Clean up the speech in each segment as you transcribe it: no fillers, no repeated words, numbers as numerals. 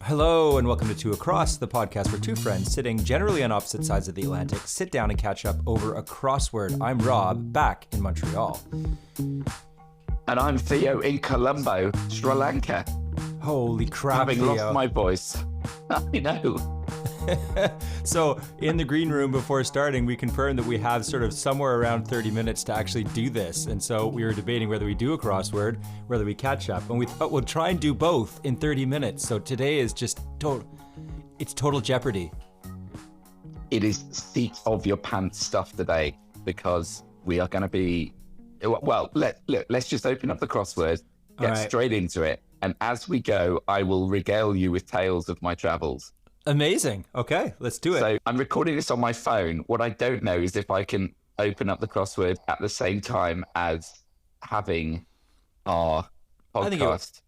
Hello and welcome to Two Across, the podcast where two friends sitting generally on opposite sides of the Atlantic sit down and catch up over a crossword. I'm Rob, back in Montreal. And I'm Theo in Colombo, Sri Lanka. Holy crap, Having Theo. lost my voice. I know. So in the green room before starting, we confirmed that we have sort of somewhere around 30 minutes to actually do this. And so we were debating whether we do a crossword, whether we catch up. And we thought we'll try and do both in 30 minutes. So today is just total jeopardy. It is seat of your pants stuff today because we are going to be, well, let's just open up the crossword, get straight into it. And as we go, I will regale you with tales of my travels. Amazing. Okay, let's do it. So I'm recording this on my phone. What I don't know is if I can open up the crossword at the same time as having our podcast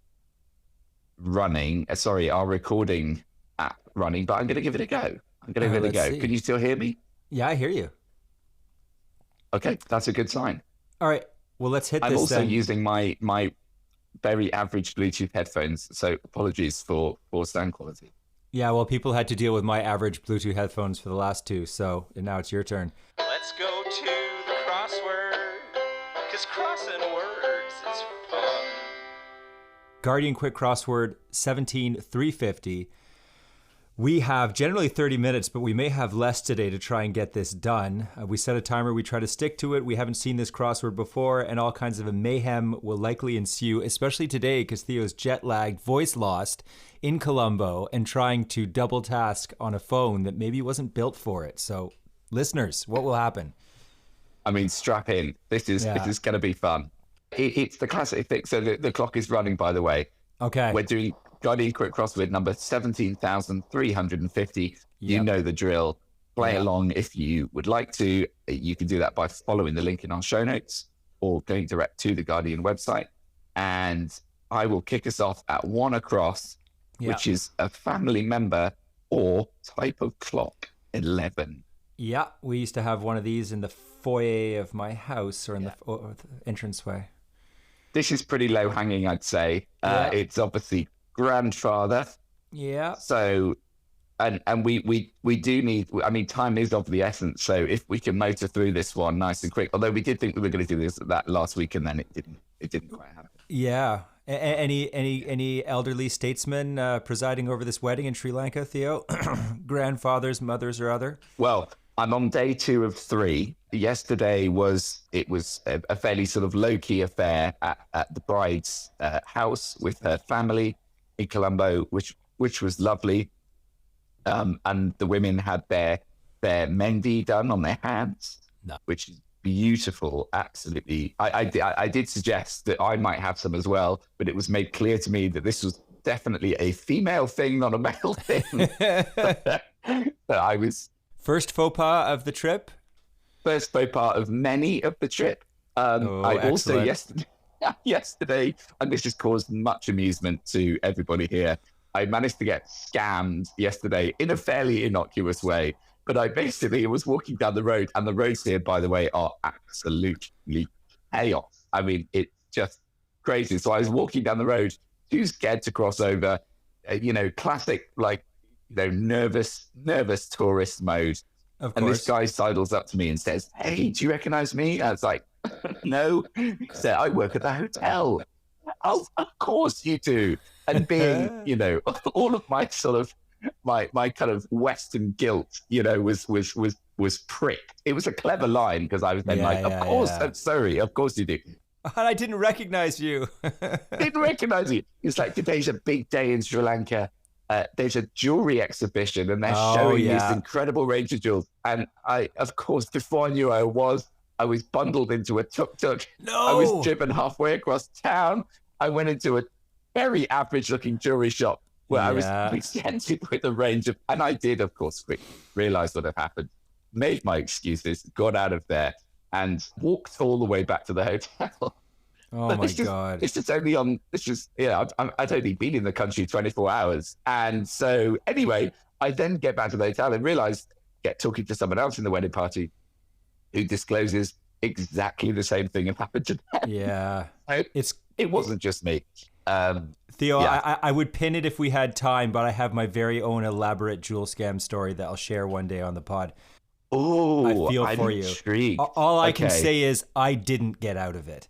running. Our recording app running, but I'm going to give it a go. See. Can you still hear me? Yeah, I hear you. Okay, that's a good sign. All right, well, let's hit this. I'm also then. using my very average Bluetooth headphones, so apologies for sound quality. Yeah, well, people had to deal with my average Bluetooth headphones for the last two, so now it's your turn. Let's go to the crossword, because crossing words is fun. Guardian Quick Crossword 17350. We have generally 30 minutes, but we may have less today to try and get this done. We set a timer, we try to stick to it. We haven't seen this crossword before, and all kinds of a mayhem will likely ensue, especially today because Theo's jet-lagged, voice lost in Colombo and trying to double task on a phone that maybe wasn't built for it. So, listeners, what will happen? I mean, strap in. This is going to be fun. It's the classic thing. So the clock is running, by the way. Okay. We're doing Guardian Quick Crossword number 17,350. You know the drill. Play along if you would like to. You can do that by following the link in our show notes or going direct to the Guardian website. And I will kick us off at 1 across, which is a family member or type of clock, 11. Yeah, we used to have one of these in the foyer of my house or in the entranceway. This is pretty low hanging, I'd say. It's obviously grandfather. Yeah. So, and we do need, I mean, time is of the essence. So if we can motor through this one nice and quick, although we did think we were going to do that last week and then it didn't quite happen. Yeah. Any elderly statesmen presiding over this wedding in Sri Lanka, Theo? Grandfathers, mothers, or other? Well, I'm on day 2 of 3. Yesterday was a fairly sort of low-key affair at the bride's house with her family in Colombo, which was lovely. And the women had their mendi done on their hands, which is beautiful. Absolutely. I did suggest that I might have some as well, but it was made clear to me that this was definitely a female thing, not a male thing. But I was... First faux pas of the trip? First faux pas of many of the trip. Also yesterday, and this just caused much amusement to everybody here, I managed to get scammed yesterday in a fairly innocuous way. But I basically was walking down the road, and the roads here, by the way, are absolutely chaos. I mean, it's just crazy. So I was walking down the road, too scared to cross over, classic, nervous tourist mode. Of course. And this guy sidles up to me and says, "Hey, do you recognize me?" I was like, "No." He said, "I work at the hotel." "Oh, of course you do." And being, all of my sort of my kind of Western guilt, was pricked. It was a clever line because I was then "Of course, I'm sorry, of course you do." And I didn't recognize you. Didn't recognize you. It's like today's a big day in Sri Lanka. There's a jewelry exhibition and they're showing this incredible range of jewels. And I, of course, before I knew I was bundled into a tuk-tuk. No. I was driven halfway across town. I went into a very average looking jewelry shop where I was presented with a range of, and I did, of course, realize what had happened, made my excuses, got out of there and walked all the way back to the hotel. Oh my God. I'd only been in the country 24 hours. And so anyway, I then get back to the hotel and get talking to someone else in the wedding party who discloses exactly the same thing had happened to them. Yeah. It wasn't just me. Theo, Yeah. I would pin it if we had time, but I have my very own elaborate jewel scam story that I'll share one day on the pod. I Oh, feel I'm for you. intrigued. All I can Okay. say is I didn't get out of it.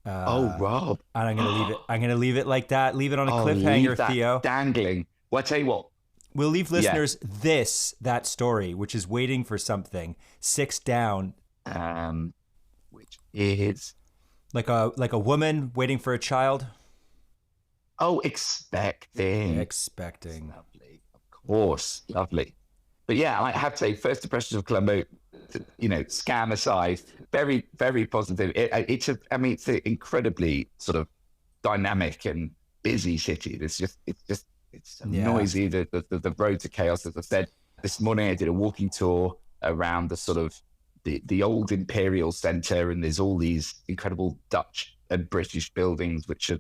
Oh, Rob. And I'm gonna leave it. I'm gonna leave it like that. Leave it on a Oh, leave cliffhanger, that Theo. dangling. Well, I tell you what. We'll leave Yeah. listeners that story, which is waiting for something, 6 down, Which is like a woman waiting for a child. expecting. Expecting. Lovely, of course, lovely. But yeah, I have to say, first impressions of Colombo, scam aside, very, very positive. It's an incredibly sort of dynamic and busy city. It's so noisy. The road to chaos. As I said this morning, I did a walking tour around the sort of the old imperial centre, and there's all these incredible Dutch and British buildings which are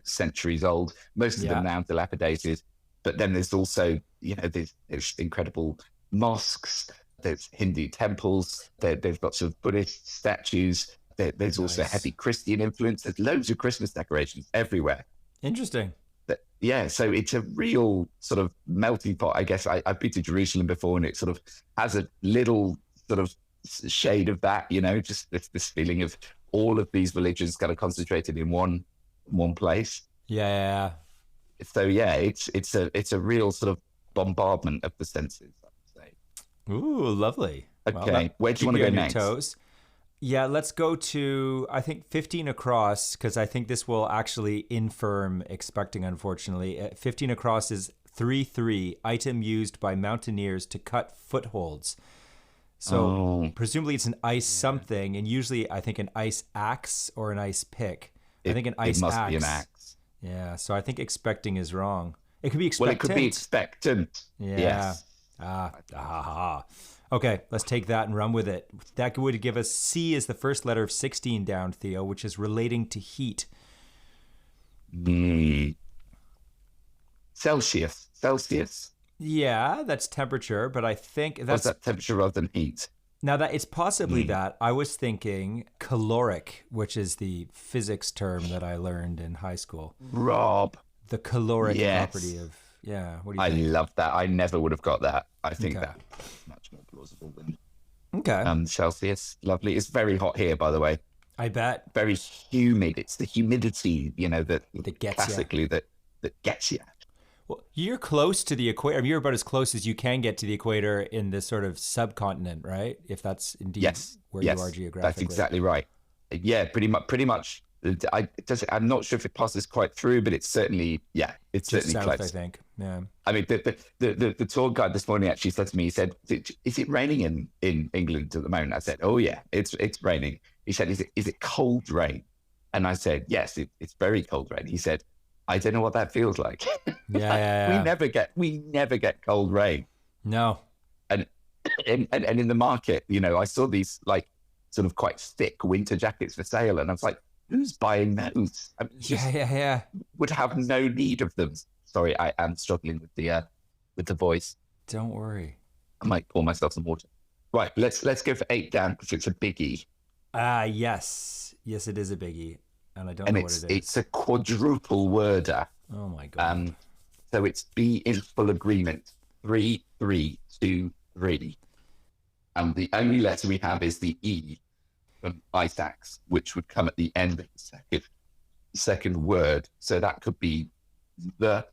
centuries old. Most of them now dilapidated. But then there's also there's incredible mosques. There's Hindu temples. There's lots of Buddhist statues. There's also heavy Christian influence. There's loads of Christmas decorations everywhere. Interesting. So it's a real sort of melting pot. I guess I've been to Jerusalem before, and it sort of has a little sort of shade of that, just this feeling of all of these religions kind of concentrated in one place. Yeah. So yeah, it's a real sort of bombardment of the senses, I would say. Ooh, lovely. Okay, well, where do you want to go on next? Your toes. Yeah, let's go to, I think, 15 across, because I think this will actually infirm expecting, unfortunately. 15 across is 3-3, item used by mountaineers to cut footholds. So presumably it's an ice something, and usually I think an ice axe or an ice pick. I think an ice axe. It must axe. be an axe. Yeah, so I think expecting is wrong. It could be expectant. Well, it could be expectant. Yeah. Yes. Okay, let's take that and run with it. That would give us C as the first letter of 16 down, Theo, which is relating to heat. Celsius. Yeah, that's temperature, but I think What's that temperature rather than heat? Now that it's possibly that. I was thinking caloric, which is the physics term that I learned in high school. Rob. The caloric property of, what do you think? I love that. I never would have got that. I think that's much more plausible than Celsius. Lovely. It's very hot here, by the way. I bet. Very humid. It's the humidity, that gets classically that gets you. Well, you're close to the equator. I mean, you're about as close as you can get to the equator in this sort of subcontinent, right? If that's indeed where you are geographically. That's exactly right. Yeah, pretty much. I'm not sure if it passes quite through, but it's certainly, it's certainly south, close. I think. Yeah. I mean, the tour guide this morning actually said to me, he said, "Is it raining in England at the moment?" I said, "Oh yeah, it's raining." He said, "Is it cold rain?" And I said, "Yes, it's very cold rain." He said, "I don't know what that feels like." Yeah. We never get cold rain. No. And in the market, I saw these like sort of quite thick winter jackets for sale, and I was like, who's buying those? I mean, would have no need of them. Sorry, I am struggling with the voice. Don't worry. I might pour myself some water. Right, let's go for 8 down because it's a biggie. Yes, it is a biggie, and I don't know what it is. It's a quadruple worder. Oh my god. So it's be in full agreement. 3, 3, 2, 3. And the only letter we have is the E from ice axe, which would come at the end of the second word. So that could be the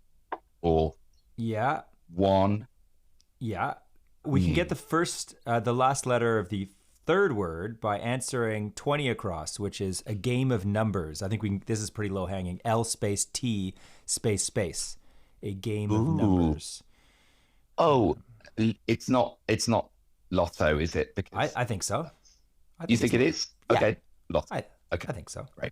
or one. Yeah. We can get the last letter of the third word by answering 20 across, which is a game of numbers. I think this is pretty low hanging. L space T space. A game of numbers. Oh, it's not lotto, is it? Because I think so. You think it is? Yeah. Okay. Lotto. I think so. Right.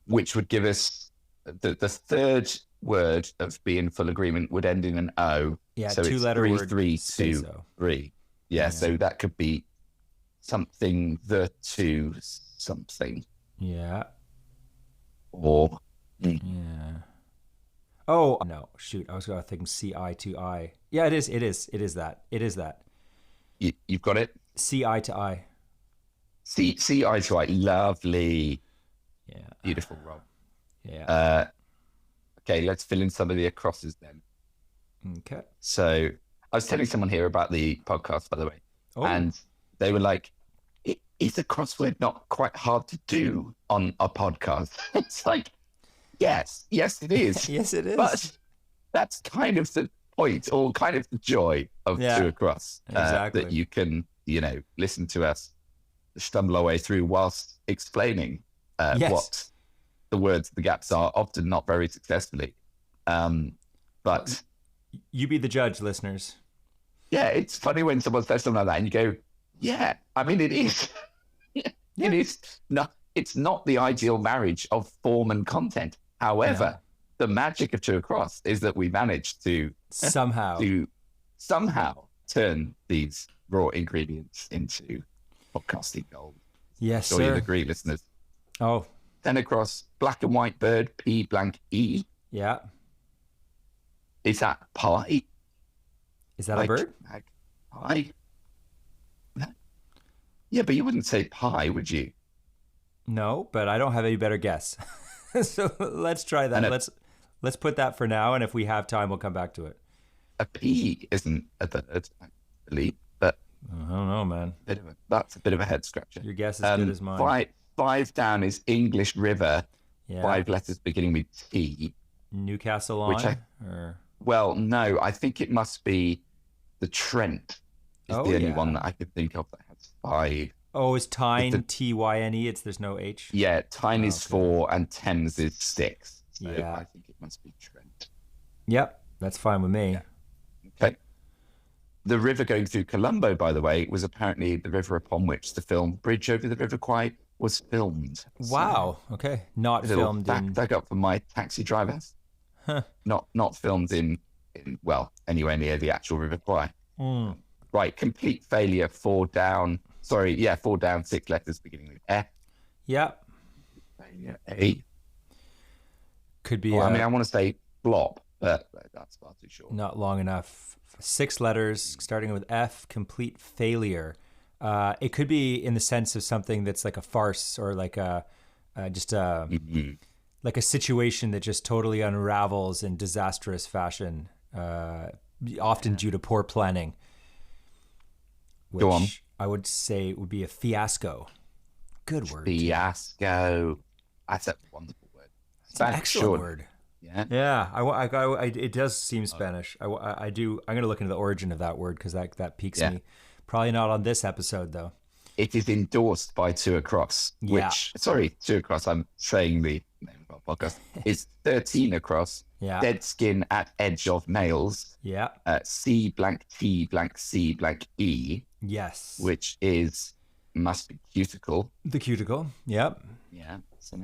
Which would give us the third word of be in full agreement would end in an O. Yeah, so two-letter it's 3, word. 3, 2, 3. Yeah, so that could be something, the two something. Yeah. Or. Yeah. Oh, no. Shoot. I was thinking CI to I. Yeah, it is that. You've got it? CI to I. CI to I. Lovely. Yeah. Beautiful, Rob. Yeah. Okay, let's fill in some of the acrosses then. Okay. So I was telling someone here about the podcast, by the way, Oh. and they were like, is a crossword not quite hard to do on a podcast? It's like, yes, it is. Yes, it is. But that's kind of the point, or kind of the joy of Two Across. Exactly. That you can, listen to us stumble our way through whilst explaining what the words, the gaps are, often not very successfully. But you be the judge, listeners. Yeah, it's funny when someone says something like that and you go, yeah, I mean, it is. It is not, it's not the ideal marriage of form and content. However, the magic of Two Across is that we managed to somehow turn these raw ingredients into podcasting gold. Yes, sure, you'd agree, listeners. Oh. 10 across, black and white bird, P blank E. Yeah. Is that pie? Is that a bird? Pie? Yeah, but you wouldn't say pie, would you? No, but I don't have any better guess. So let's try that. Let's put that for now, and if we have time, we'll come back to it. A pea isn't a bird, I believe, but I don't know, man. That's a bit of a head scratcher. Your guess is good as mine. Five down is English River. Yeah. 5 letters beginning with T. Newcastle on? Well, no, I think it must be the Trent. Is the only one that I could think of that has 5. Oh, is Tyne Tyne? There's no H? Yeah, Tyne is 4 and Thames is 6. So I think it must be Trent. Yep, that's fine with me. Yeah. Okay. The river going through Colombo, by the way, was apparently the river upon which the film Bridge Over the River Kwai was filmed. Wow. Okay. Not filmed in... Back up for my taxi driver. Huh. Not filmed in anywhere near the actual River Kwai. Mm. Right. Complete failure. 4 down. 4 down, 6 letters beginning with F. Yep. Failure. A. Could be... I want to say flop, but that's far too short. Not long enough. 6 letters starting with F. Complete failure. It could be in the sense of something that's like a farce or like like a situation that just totally unravels in disastrous fashion, often due to poor planning. Go on. I would say it would be a fiasco. Good word. Fiasco. That's a wonderful word. It's an excellent word. Yeah. Yeah. It does seem Spanish. I do. I'm going to look into the origin of that word because that piques me. Probably not on this episode though. It is endorsed by Two Across, Two Across, I'm saying the name of our podcast, is 13 across, dead skin at edge of nails, C blank T blank C blank E. Yes. Which must be cuticle. The cuticle, yep. Yeah, so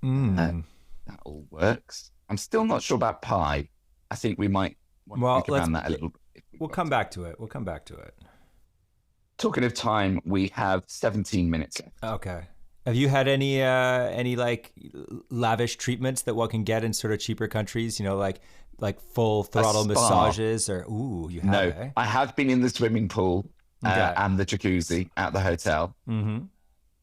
that all works. I'm still not sure about pie. I think we might want to think around that a little bit. We'll come back to it. Talking of time, we have 17 minutes left. Okay. Have you had any like lavish treatments that one can get in sort of cheaper countries? Like full throttle massages or you have? No, I have been in the swimming pool and the jacuzzi at the hotel,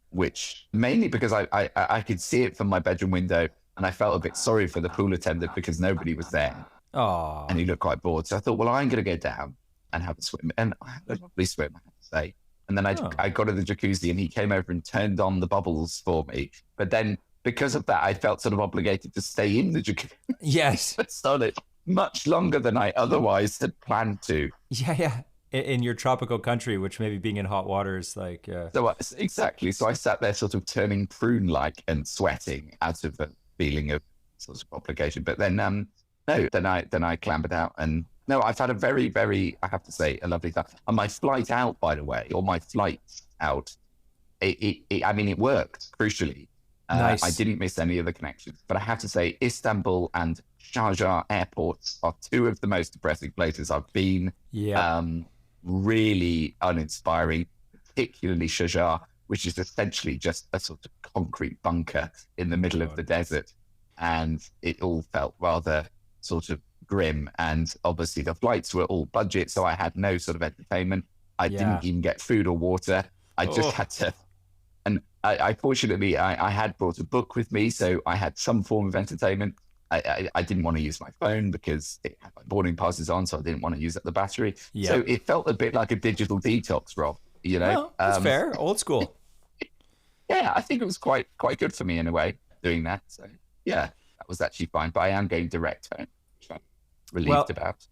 which mainly because I could see it from my bedroom window, and I felt a bit sorry for the pool attendant because nobody was there. Oh. And he looked quite bored, so I thought, well, I'm going to go down and have a swim, and I had a lovely swim, I have to say. And then I got in the jacuzzi and he came over and turned on the bubbles for me. But then because of that, I felt sort of obligated to stay in the jacuzzi. Yes. So it much longer than I otherwise had planned to. Yeah. In your tropical country, which maybe being in hot water is like... So exactly. So I sat there sort of turning prune-like and sweating out of a feeling of sort of obligation. But then, then I clambered out and... No, I've had a very, very, I have to say, a lovely time. And my flight out, by the way, or my flight out, it worked, crucially. Nice. I didn't miss any of the connections. But I have to say, Istanbul and Sharjah airports are 2 of the most depressing places I've been. Yeah. Really uninspiring, particularly Sharjah, which is essentially just a sort of concrete bunker in the middle of the desert. And it all felt rather sort of grim, and obviously the flights were all budget, so I had no sort of entertainment. I didn't even get food or water. I just had to, and I fortunately I had brought a book with me, so I had some form of entertainment. I didn't want to use my phone because it had my boarding passes on, so I didn't want to use up the battery. Yep. So it felt a bit like a digital detox, Rob. You know, Well, that's fair. Old school. Yeah, I think it was quite good for me in a way doing that. So yeah, that was actually fine. But I am going direct home, which I'm relieved about.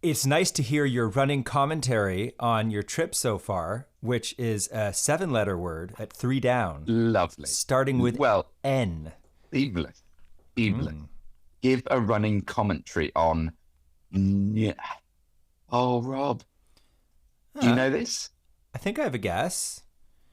It's nice to hear your running commentary on your trip so far, which is a 7-letter word at 3 down. Lovely. Starting with N. Evelyn. Give a running commentary on. Oh, Rob. Do you know this? I think I have a guess.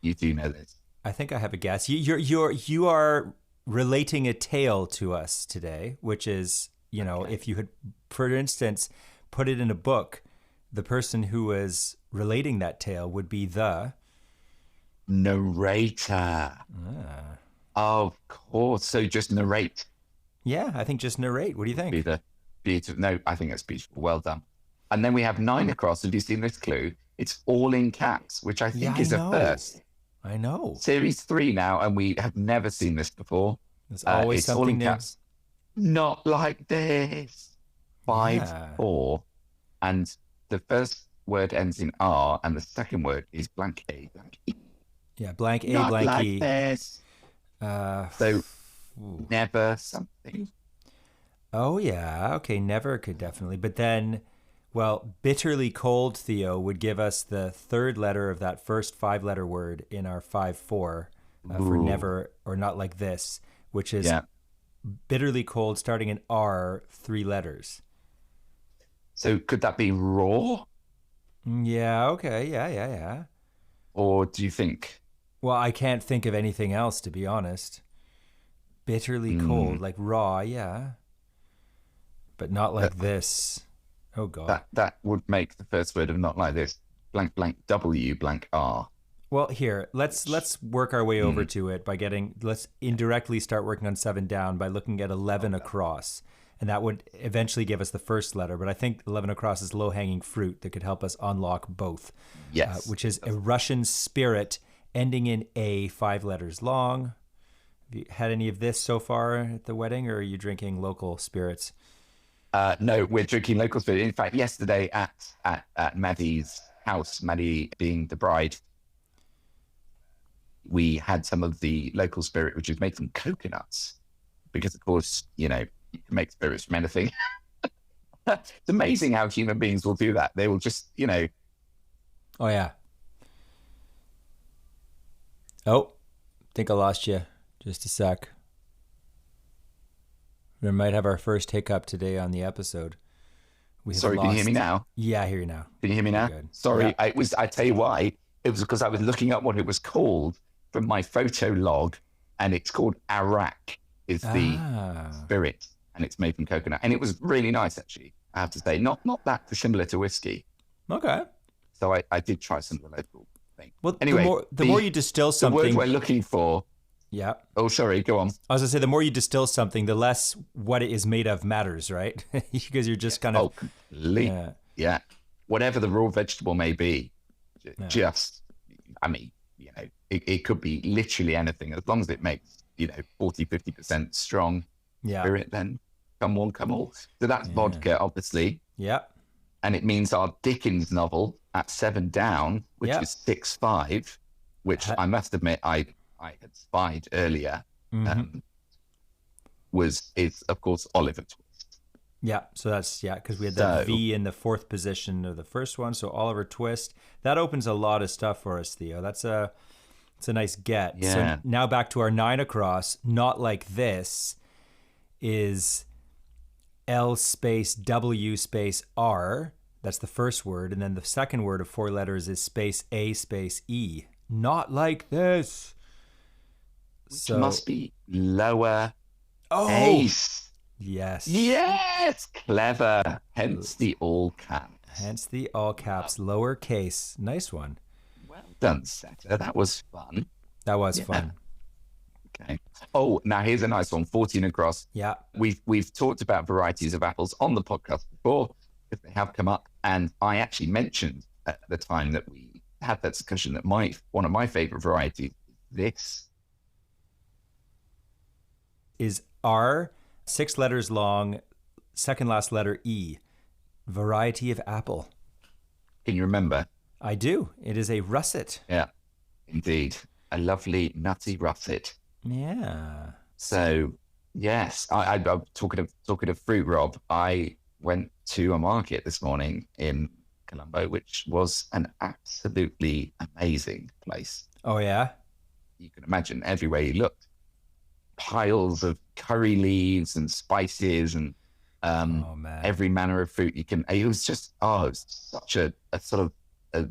You do know this. I think I have a guess. You are relating a tale to us today, which is, you know, if you had, for instance, put it in a book, the person who was relating that tale would be the narrator. Of course. So just narrate. Yeah, I think just narrate. What do you think? Beautiful. No, I think that's beautiful. Well done. And then we have 9 across. Have you seen this clue? It's all in caps, which I think is a first. I know. Series 3 now, and we have never seen this before. There's always it's something all in new. caps. Not like this. 5, 4. And the first word ends in R, and the second word is blank A, blank E. Yeah, blank A, Not blank like E. This. So never something. Oh, yeah. Okay, never could definitely. But then, well, bitterly cold, Theo, would give us the 3rd letter of that first 5-letter word in our 5-4 for never or not like this, which is bitterly cold starting in R, 3 letters. So could that be raw? Yeah, okay. Yeah. Or do you think? Well, I can't think of anything else, to be honest. Bitterly cold, like raw, yeah. But not like this. Oh, God. That would make the first word of not like this. Blank, blank, W, blank, R. Well, here, let's work our way over to it by let's indirectly start working on 7 down by looking at 11 across. And that would eventually give us the first letter. But I think 11 across is low-hanging fruit that could help us unlock both. Yes. Which is a Russian spirit ending in A, 5 letters long. Have you had any of this so far at the wedding, or are you drinking local spirits? No, we're drinking local spirit. In fact, yesterday at Maddie's house, Maddie being the bride, we had some of the local spirit, which is made from coconuts. Because, of course, you know, you can make spirits from anything. It's amazing how human beings will do that. They will just, you know. Oh, yeah. Oh, think I lost you. Just a sec. We might have our first hiccup today on the episode. Sorry, can you hear me now? Yeah, I hear you now. Can you hear me now? Good. Sorry, Yeah. I tell you why. It was because I was looking up what it was called from my photo log, and it's called Arak, is the spirit, and it's made from coconut. And it was really nice, actually, I have to say. Not that dissimilar to whiskey. Okay. So I did try some of the local thing. Well, anyway, the more you distill something... The word we're looking for... Yeah. Oh, sorry, go on. I was going to say, the more you distill something, the less what it is made of matters, right? Because you're just kind of... Oh, completely. Yeah. Whatever the raw vegetable may be, just, I mean, you know, it could be literally anything. As long as it makes, you know, 40, 50% strong spirit, then come on. So that's vodka, obviously. Yeah. And it means our Dickens novel at 7 down, which is 6-5, which I must admit I had spied earlier, is of course Oliver Twist. Yeah, so that's, because we had that V in the 4th position of the first one, so Oliver Twist. That opens a lot of stuff for us, Theo. It's a nice get. Yeah. So now back to our 9 across, not like this, is L space W space R. That's the first word, and then the second word of 4 letters is space A space E. Not like this. Which must be lower case. Yes. Yes, clever. Hence the all caps. Lower case. Nice one. Well done, Setter. That was fun. That was fun. Okay. Oh, now here's a nice one. 14 across. Yeah. We've talked about varieties of apples on the podcast before, if they have come up, and I actually mentioned at the time that we had that discussion that one of my favorite varieties is this. Is R 6 letters long, second last letter E. Variety of apple. Can you remember? I do. It is a russet. Yeah, indeed. A lovely nutty russet. Yeah. So, yes, I'm talking of fruit, Rob. I went to a market this morning in Colombo, which was an absolutely amazing place. Oh, yeah? You can imagine everywhere you looked, piles of curry leaves and spices and Oh, man. every manner of fruit you can. It was just, it was such a sort of,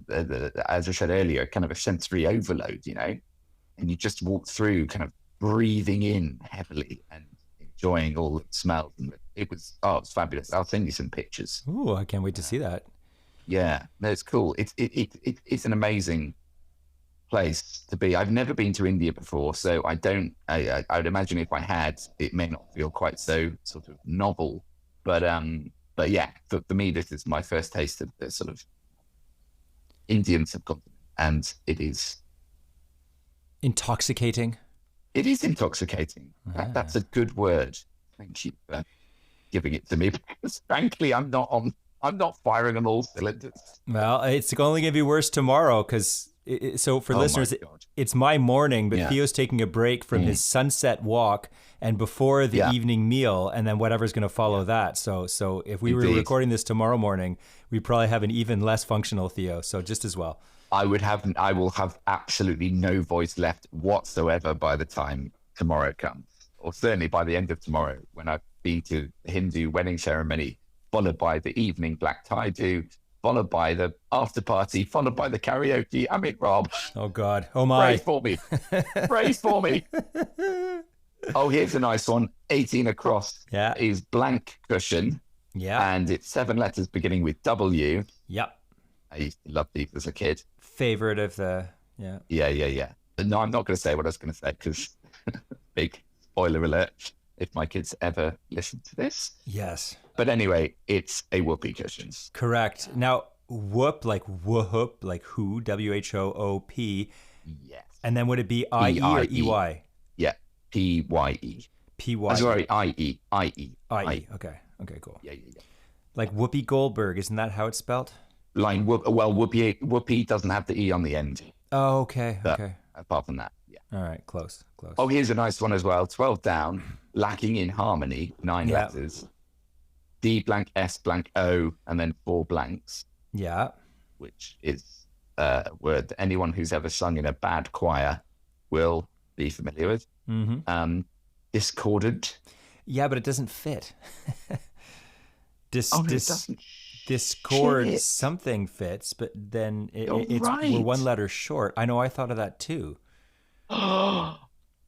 as I said earlier, kind of a sensory overload, and you just walk through kind of breathing in heavily and enjoying all the smells. And it was fabulous. I'll send you some pictures. Ooh, I can't wait to see that. Yeah, no, it's cool. It's an amazing place to be. I've never been to India before, so I would imagine if I had, it may not feel quite so sort of novel. But yeah, for me, this is my first taste of the sort of Indian subcontinent, and it is intoxicating. It is intoxicating. That's a good word. Thank you for giving it to me. Because frankly, I'm not firing on all cylinders. Well, it's only going to be worse tomorrow because, so for listeners, it's my morning, but Theo's taking a break from his sunset walk and before the evening meal, and then whatever's going to follow that. So if we were recording this tomorrow morning, we probably have an even less functional Theo. So just as well. I will have absolutely no voice left whatsoever by the time tomorrow comes, or certainly by the end of tomorrow when I be to the Hindu wedding ceremony, followed by the evening black tie do, followed by the after party, followed by the karaoke. I mean, Rob. Oh God. Oh my. Pray for me. Pray for me. Oh, here's a nice one. 18 across is blank cushion. Yeah. And it's 7 letters beginning with W. Yep. I used to love these as a kid. Favorite of the, Yeah. No, I'm not going to say what I was going to say because big spoiler alert if my kids ever listen to this. Yes. But anyway, it's a whoopee cushions. Correct. Now, whoop, like whoop, like who, W-H-O-O-P. Yes. And then would it be I-E or E-Y? Yeah, P-Y-E. P-Y-E. Sorry, I-E. I-E. I-E. Okay, cool. Yeah. Like Whoopi Goldberg, isn't that how it's spelled? Line, whoopee doesn't have the E on the end. Oh, okay. Apart from that, yeah. All right, close. Oh, here's a nice one as well. 12 down, lacking in harmony, 9 letters. D blank S blank O, and then 4 blanks. Yeah. Which is a word that anyone who's ever sung in a bad choir will be familiar with. Mm-hmm. Discordant. Yeah, but it doesn't fit. It doesn't. Discord something fits, but then we're 1 letter short. I know, I thought of that too. I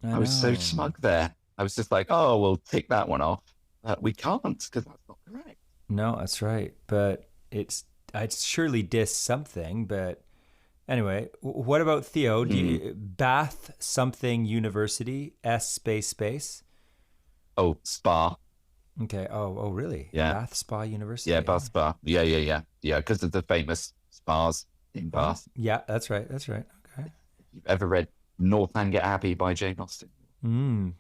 was so smug there. I was just like, we'll take that one off. We can't because that's not correct. No, that's right. But it's surely dis something. But anyway, what about Theo? Do you, Bath something University, S space? Oh, Spa. Okay. Oh, really? Yeah. Bath Spa University. Yeah, Bath Spa. Yeah. Because of the famous spas in Bath. Yeah, that's right. Okay. You've ever read Northanger Abbey by Jane Austen?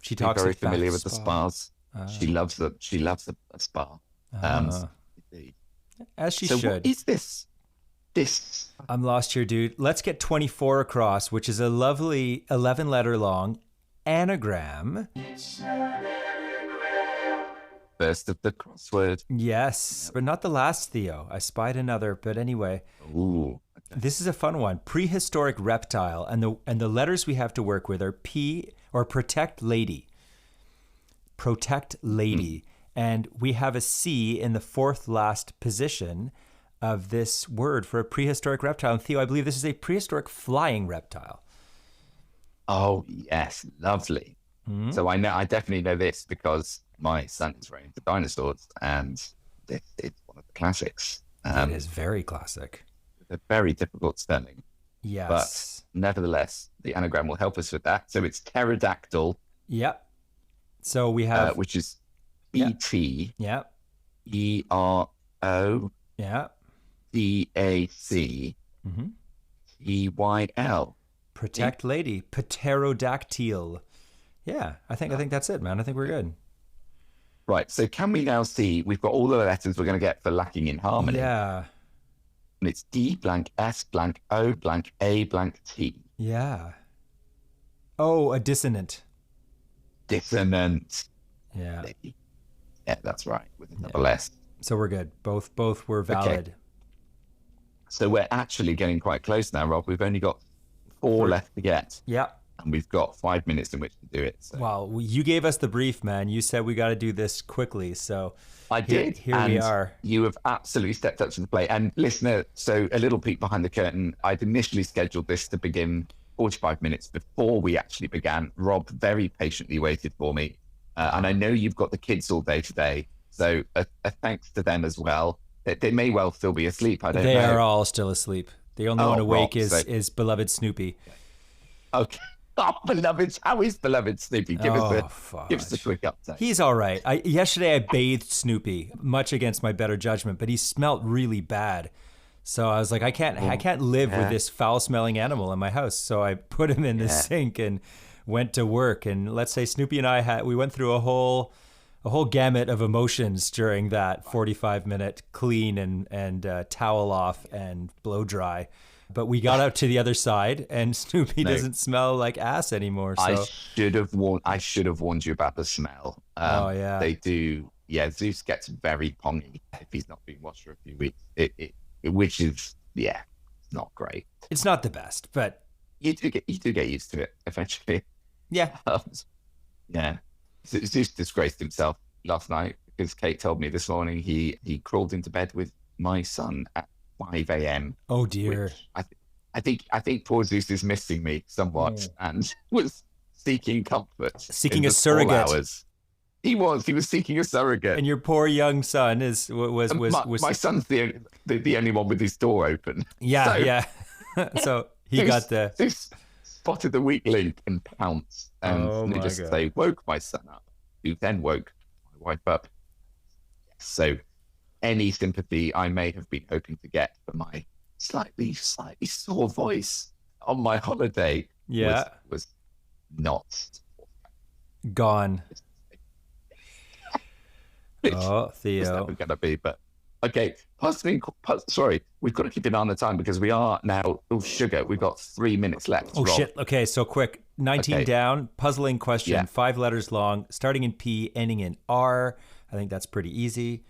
She talks very familiar Bath with the spas. She loves a spa. As she should. So what is this? I'm lost here, dude. Let's get 24 across, which is a lovely 11-letter long anagram. First of the crossword. Yes, but not the last, Theo. I spied another, but anyway. Ooh. Okay. This is a fun one. Prehistoric reptile, and the letters we have to work with are P or protect lady. Protect lady. And we have a C in the 4th last position of this word for a prehistoric reptile. And Theo, I believe this is a prehistoric flying reptile. Oh, yes. Lovely. So I definitely know this because my son is very into dinosaurs, and it's one of the classics. It is very classic. It's a very difficult spelling. Yes. But nevertheless, the anagram will help us with that. So it's pterodactyl. Yep. So we have... which is E-T. Yep. E-R-O. Yep. D-A-C. E-Y-L. Protect lady. Pterodactyl. Yeah, I think that's it, man. I think we're good. Right. So can we now see we've got all the letters we're going to get for lacking in harmony? Yeah. And it's D blank, S blank, O blank, A blank, T. Yeah. Oh, a dissonant. Dissonant. Yeah. Yeah, that's right. With a double S. So we're good. Both were valid. Okay. So we're actually getting quite close now, Rob. We've only got 4 left to get. Yeah. And we've got 5 minutes in which to do it. So. Well, you gave us the brief, man. You said we got to do this quickly. So I did. Here we are. You have absolutely stepped up to the plate. And listener, so a little peek behind the curtain. I'd initially scheduled this to begin 45 minutes before we actually began. Rob very patiently waited for me. And I know you've got the kids all day today. So a thanks to them as well. They may well still be asleep. I don't know. They are all still asleep. The only one awake is beloved Snoopy. Okay. Oh, beloved. How is beloved Snoopy? Give us a quick update. He's all right. Yesterday I bathed Snoopy, much against my better judgment, but he smelt really bad. So I was like, I can't live with this foul-smelling animal in my house. So I put him in the sink and went to work. And let's say Snoopy and I we went through a whole gamut of emotions during that 45-minute clean and towel off and blow dry. But we got out to the other side, and Snoopy doesn't smell like ass anymore. So I should have warned you about the smell. They do. Yeah, Zeus gets very pongy if he's not been washed for a few weeks. Which is not great. It's not the best, but you do get used to it eventually. Yeah. Zeus disgraced himself last night because Kate told me this morning he crawled into bed with my son at 5 a.m. Oh dear. I think poor Zeus is missing me somewhat and was seeking comfort. Seeking a surrogate. Hours. He was seeking a surrogate. And your poor young son was my son's the only one with his door open. Yeah. So he got Zeus spotted the weak link and pounced and woke my son up, who then woke my wife up. So any sympathy I may have been hoping to get for my slightly sore voice on my holiday was not gone. Oh, Theo. It's never going to be, but okay. Sorry, we've got to keep an eye on the time because we are now, sugar, we've got 3 minutes left. Oh, Rob. shit. Okay, so quick. 19 down, puzzling question, 5 letters long, starting in P, ending in R. I think that's pretty easy.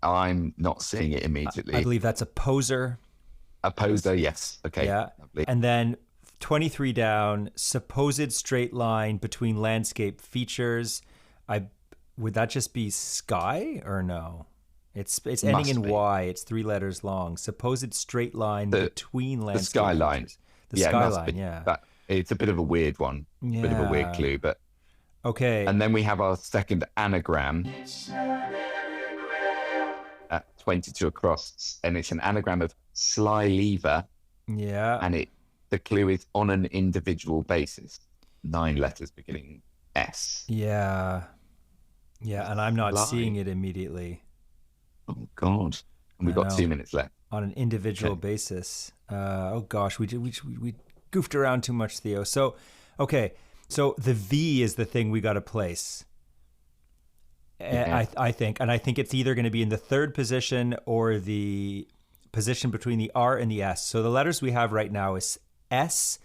I'm not seeing it immediately. I believe that's a poser. A poser, yes. Okay. Yeah. Lovely. And then 23 down, supposed straight line between landscape features. Would that just be sky or no? It's ending in Y. It's 3 letters long. Supposed straight line between landscape the skyline. features. The skyline, yeah. It's a bit of a weird one. Yeah. Bit of a weird clue, but okay. And then we have our second anagram at 22 across, and it's an anagram of sly lever. Yeah. And the clue is on an individual basis. 9 letters beginning S. Yeah. Yeah, and I'm not seeing it immediately. Oh God! And we've got 2 minutes left. On an individual basis. Oh gosh, we goofed around too much, Theo. So, okay, so the V is the thing we got to place. I think, and I think it's either going to be in the 3rd position or the position between the R and the S. So the letters we have right now is S,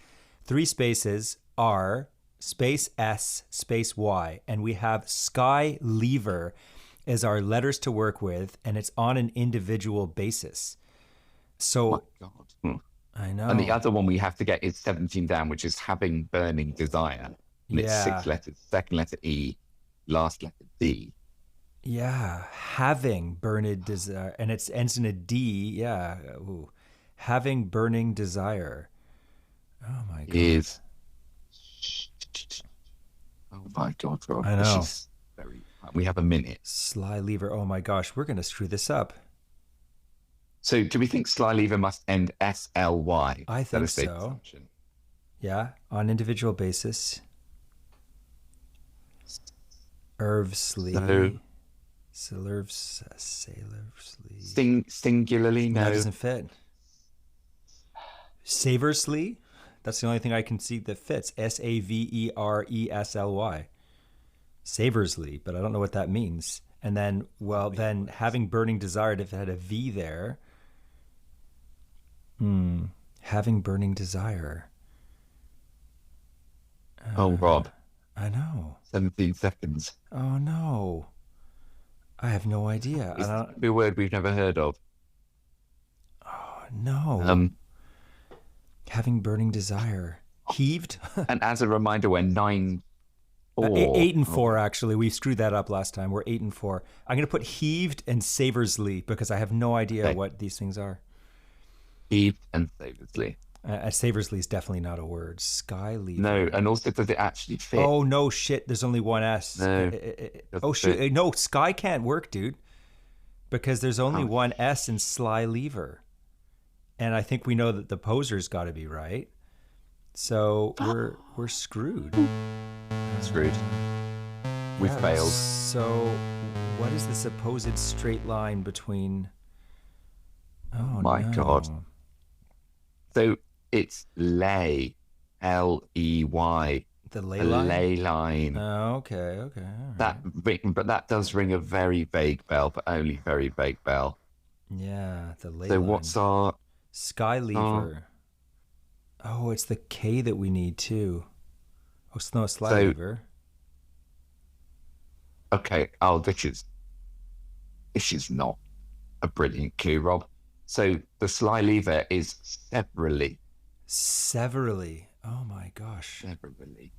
3 spaces, R, space S, space Y, and we have sky lever as our letters to work with, and it's on an individual basis. So, oh my God. I know. And the other one we have to get is 17 down, which is having burning desire. And it's 6 letters. Second letter E, last letter D. Yeah, having burning desire, and it ends in a D. Yeah, ooh. Having burning desire. Oh my God. Oh my God, Rob. I know. We have a minute. Sly lever. Oh my gosh, we're going to screw this up. So do we think sly lever must end SLY? I think so. Yeah, on individual basis. Irvsly. Singularly, no. That doesn't fit. Saversly. That's the only thing I can see that fits. Saversely. Saversly, but I don't know what that means. And then, well, then having burning desire, if it had a V there. Having burning desire. Oh, Rob. I know. 17 seconds. Oh, no. I have no idea. It's a word we've never heard of. Oh, no. Having burning desire. Heaved? And as a reminder, we're 9-4. 8-4, actually. We screwed that up last time. We're 8-4. I'm going to put heaved and saversly because I have no idea what these things are. Heaved and saversly. Saversly is definitely not a word. Sky lever. No, and also does it actually fit? Oh, no, shit. There's only one S. No. Oh, shit. No, sky can't work, dude. Because there's only one S in sly lever. And I think we know that the poser's got to be right. So we're screwed. Screwed. We failed. So what is the supposed straight line between... Oh, my no. God. So it's lay. L-E-Y. The ley line? Ley line. Oh, okay. All right. But that does ring a very vague bell, but only very vague bell. Yeah, the ley So line. what's our... Sky lever. Oh, it's the K that we need too. Oh, no, sly lever. Okay. Oh, this is not a brilliant clue, Rob. So the sly lever is severally. Severally. Oh my gosh. Severally.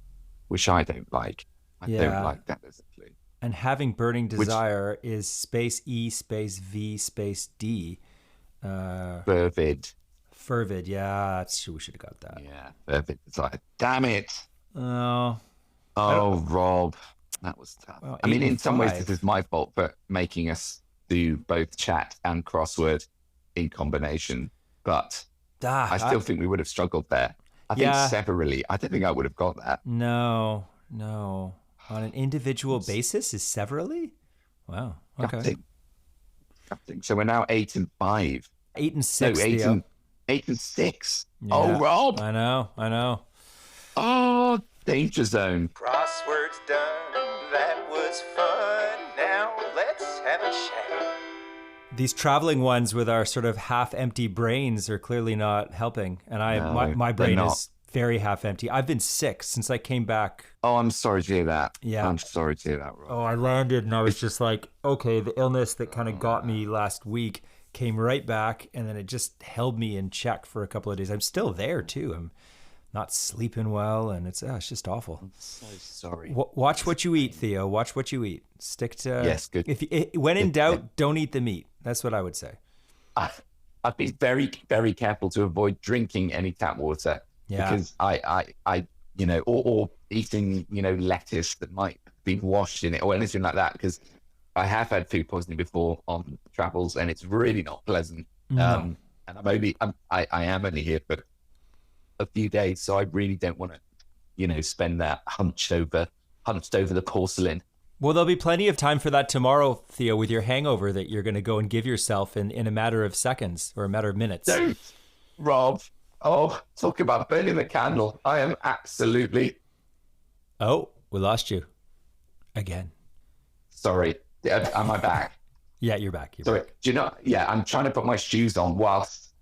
Which I don't like. I don't like that as a clue. And having burning desire is space E space V space D. Fervid. Fervid. Yeah, we should have got that. Yeah, fervid desire. Damn it. Oh. Oh, Rob. That was tough. Well, I mean, in some ways, 5. this is my fault for making us do both chat and crossword in combination. But I still think we would have struggled there. I think severally. I don't think I would have got that. No. On an individual basis is severally? Wow. Okay. Gutting. So we're now 8-5. 8-6. No, 8-6. Yeah. Oh, Rob. I know. Oh, danger zone. Crosswords done. That was fun. Now let's have a chat. These traveling ones with our sort of half-empty brains are clearly not helping. And my brain is very half-empty. I've been sick since I came back. Oh, I'm sorry to hear that. Yeah. I'm sorry to hear that, Rob. Oh, I landed and I was just like, okay, the illness that kind of got me last week came right back, and then it just held me in check for a couple of days. I'm still there too. I'm not sleeping well, and it's just awful. I'm so sorry. Watch what you eat, Theo. Watch what you eat. Stick to... Yes, good. When in doubt, don't eat the meat. That's what I would say. I'd be very, very careful to avoid drinking any tap water. Yeah. Because I or eating, lettuce that might be washed in it or anything like that. Because I have had food poisoning before on travels, and it's really not pleasant. No. And I am only here for a few days, so I really don't want to, spend that hunched over the porcelain. Well, there'll be plenty of time for that tomorrow, Theo, with your hangover that you're going to go and give yourself in a matter of seconds or a matter of minutes. Don't, Rob. Oh, talk about burning the candle. I am absolutely... Oh, we lost you. Again. Sorry. Am I back? Yeah, you're back. Sorry. Do you know... Yeah, I'm trying to put my shoes on whilst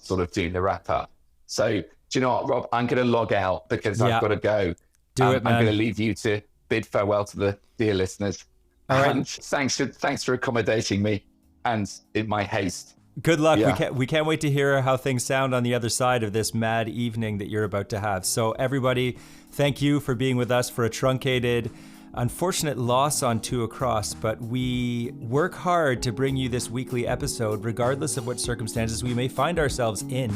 sort of doing the wrap-up. So, do you know what, Rob? I'm going to log out because I've got to go. Do it, man. I'm going to leave you to bid farewell to the dear listeners. All right. And thanks for accommodating me and in my haste. Good luck. Yeah. We can't wait to hear how things sound on the other side of this mad evening that you're about to have. So everybody, thank you for being with us for a truncated, unfortunate loss on Two Across, but we work hard to bring you this weekly episode regardless of what circumstances we may find ourselves in.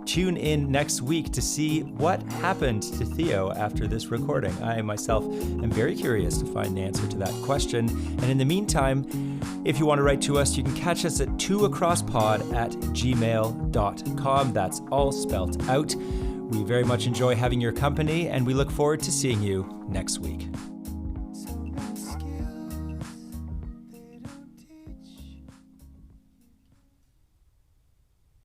Tune in next week to see what happened to Theo after this recording. I myself am very curious to find the answer to that question. And in the meantime, if you want to write to us, you can catch us at twoacrosspod@gmail.com. That's all spelt out. We very much enjoy having your company, and we look forward to seeing you next week.